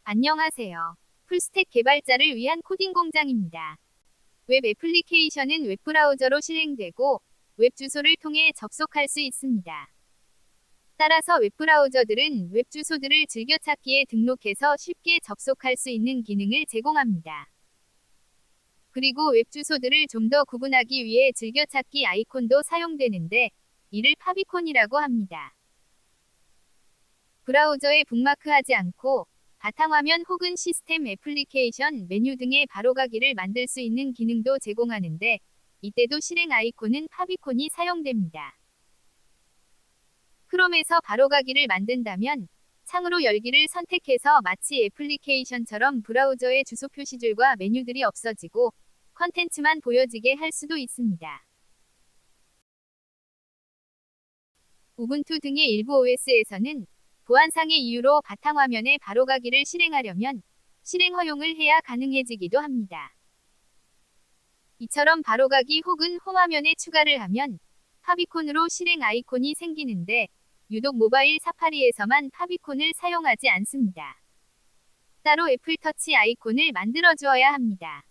안녕하세요. 풀스택 개발자를 위한 코딩 공장입니다. 웹 애플리케이션은 웹브라우저로 실행되고 웹 주소를 통해 접속할 수 있습니다. 따라서 웹브라우저들은 웹 주소들을 즐겨찾기에 등록해서 쉽게 접속할 수 있는 기능을 제공합니다. 그리고 웹 주소들을 좀 더 구분하기 위해 즐겨찾기 아이콘도 사용되는데 이를 파비콘이라고 합니다. 브라우저에 북마크하지 않고 바탕화면 혹은 시스템 애플리케이션 메뉴 등의 바로가기를 만들 수 있는 기능도 제공하는데 이때도 실행 아이콘은 파비콘이 사용됩니다. 크롬에서 바로가기를 만든다면 창으로 열기를 선택해서 마치 애플리케이션처럼 브라우저의 주소 표시줄과 메뉴들이 없어지고 컨텐츠만 보여지게 할 수도 있습니다. 우분투 등의 일부 OS에서는 보안상의 이유로 바탕화면에 바로가기를 실행하려면 실행 허용을 해야 가능해지기도 합니다. 이처럼 바로가기 혹은 홈화면에 추가를 하면 파비콘으로 실행 아이콘이 생기는데 유독 모바일 사파리에서만 파비콘을 사용하지 않습니다. 따로 애플터치 아이콘을 만들어 주어야 합니다.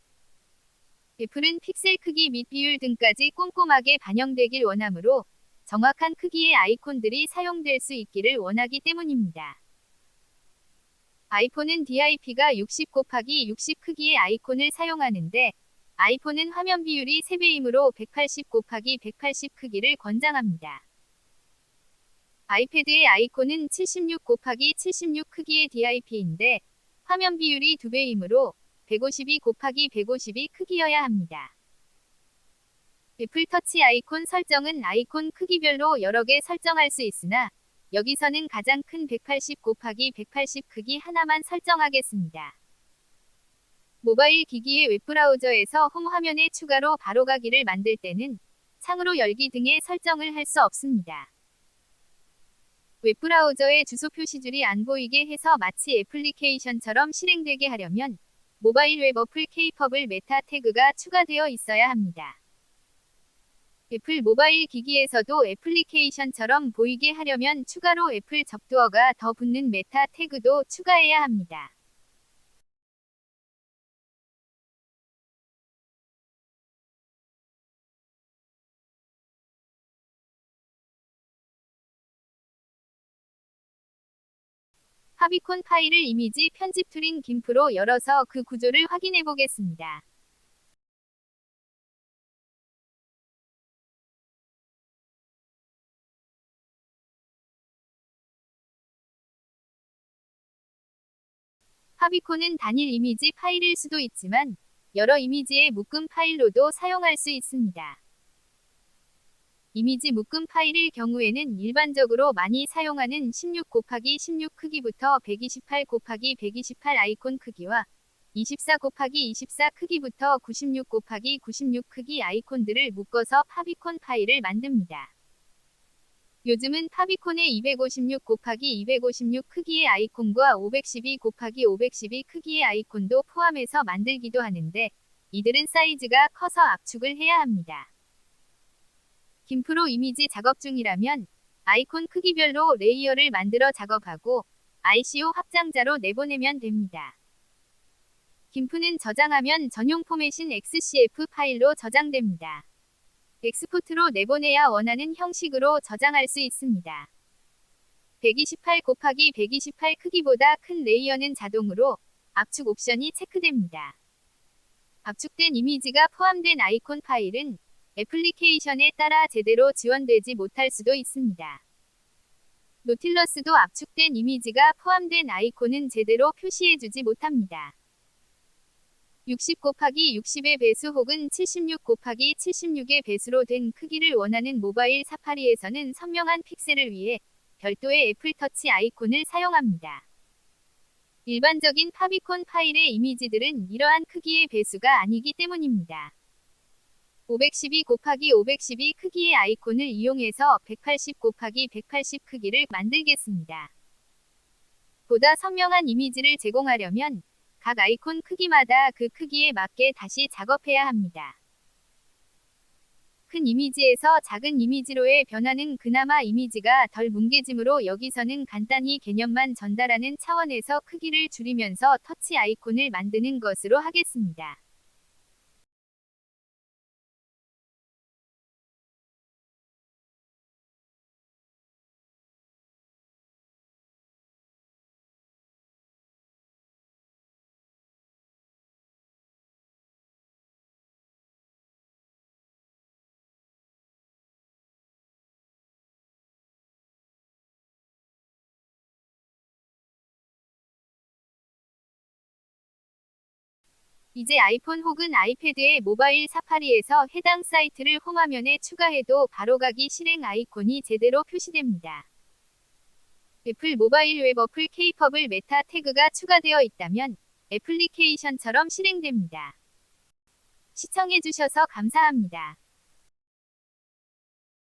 애플은 픽셀 크기 및 비율 등까지 꼼꼼하게 반영되길 원하므로 정확한 크기의 아이콘들이 사용될 수 있기를 원하기 때문입니다. 아이폰은 DIP가 60x60 크기의 아이콘을 사용하는데 아이폰은 화면 비율이 3배이므로 180x180 크기를 권장합니다. 아이패드의 아이콘은 76x76 크기의 DIP인데 화면 비율이 2배이므로 152x152 크기여야 합니다. 애플터치 아이콘 설정은 아이콘 크기별로 여러 개 설정할 수 있으나 여기서는 가장 큰 180x180 크기 하나만 설정하겠습니다. 모바일 기기의 웹브라우저에서 홈 화면에 추가로 바로가기를 만들 때는 창으로 열기 등의 설정을 할 수 없습니다. 웹브라우저의 주소 표시줄이 안 보이게 해서 마치 애플리케이션처럼 실행되게 하려면 모바일 웹 어플 케이퍼블 메타 태그가 추가되어 있어야 합니다. 애플 모바일 기기에서도 애플리케이션처럼 보이게 하려면 추가로 애플 접두어가 더 붙는 메타 태그도 추가해야 합니다. 파비콘 파일을 이미지 편집 툴인 김프로 열어서 그 구조를 확인해 보겠습니다. 파비콘은 단일 이미지 파일일 수도 있지만 여러 이미지의 묶음 파일로도 사용할 수 있습니다. 이미지 묶음 파일일 경우에는 일반적으로 많이 사용하는 16x16 크기부터 128x128 아이콘 크기와 24x24 크기부터 96x96 크기 아이콘들을 묶어서 파비콘 파일을 만듭니다. 요즘은 파비콘의 256x256 크기의 아이콘과 512x512 크기의 아이콘도 포함해서 만들기도 하는데 이들은 사이즈가 커서 압축을 해야 합니다. 김프로 이미지 작업 중이라면 아이콘 크기별로 레이어를 만들어 작업하고 ICO 확장자로 내보내면 됩니다. 김프는 저장하면 전용 포맷인 XCF 파일로 저장됩니다. 엑스포트로 내보내야 원하는 형식으로 저장할 수 있습니다. 128x128 크기보다 큰 레이어는 자동으로 압축 옵션이 체크됩니다. 압축된 이미지가 포함된 아이콘 파일은 애플리케이션에 따라 제대로 지원되지 못할 수도 있습니다. 노틸러스도 압축된 이미지가 포함된 아이콘은 제대로 표시해주지 못합니다. 60x60의 배수 혹은 76x76의 배수로 된 크기를 원하는 모바일 사파리에서는 선명한 픽셀을 위해 별도의 애플터치 아이콘을 사용합니다. 일반적인 파비콘 파일의 이미지들은 이러한 크기의 배수가 아니기 때문입니다. 512x512 크기의 아이콘을 이용해서 180x180 크기를 만들겠습니다. 보다 선명한 이미지를 제공하려면 각 아이콘 크기마다 그 크기에 맞게 다시 작업해야 합니다. 큰 이미지에서 작은 이미지로의 변화는 그나마 이미지가 덜 뭉개짐으로 여기서는 간단히 개념만 전달하는 차원에서 크기를 줄이면서 터치 아이콘을 만드는 것으로 하겠습니다. 이제 아이폰 혹은 아이패드의 모바일 사파리에서 해당 사이트를 홈화면에 추가해도 바로가기 실행 아이콘이 제대로 표시됩니다. 애플 모바일 웹 어플 K-펍을 메타 태그가 추가되어 있다면 애플리케이션처럼 실행됩니다. 시청해주셔서 감사합니다.